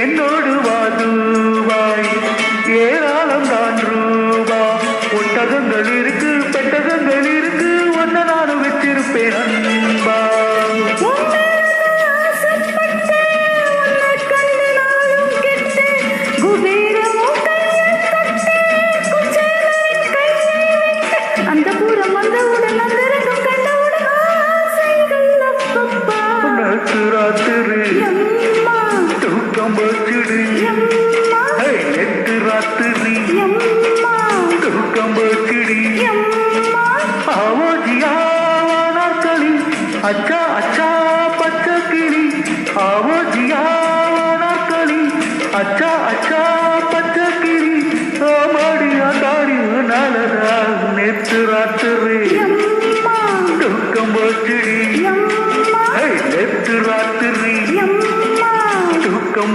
என்னோடு வாதுவாய் ஏராளம் தான் ரூபா. ஒட்டகங்கள் இருக்கு, பெட்டகங்கள் இருக்கு, ஒன்ன நானும் வச்சிருப்பேன் அன்பா. அந்த பூரம் வந்தவுடன் அந்த ரகம் கண்டவுடன் ஆசைகள் அப்பப்பா. ராத்திரி தூக்கம் வச்சிடு, நேற்று ராத்திரி தூக்கம் வச்சிடி. ஆவோஜியாவானாக்களி அச்சா அச்சா பச்சை கிளி. ஆவோஜியாவானாக்களி அச்சா அச்சா பச்சை கிளி. ஆமாடியா தாடியா நாளதா நேற்று ராத்திரி தூக்கம் வச்சிடி. நேற்று ராத்திரி தூக்கம்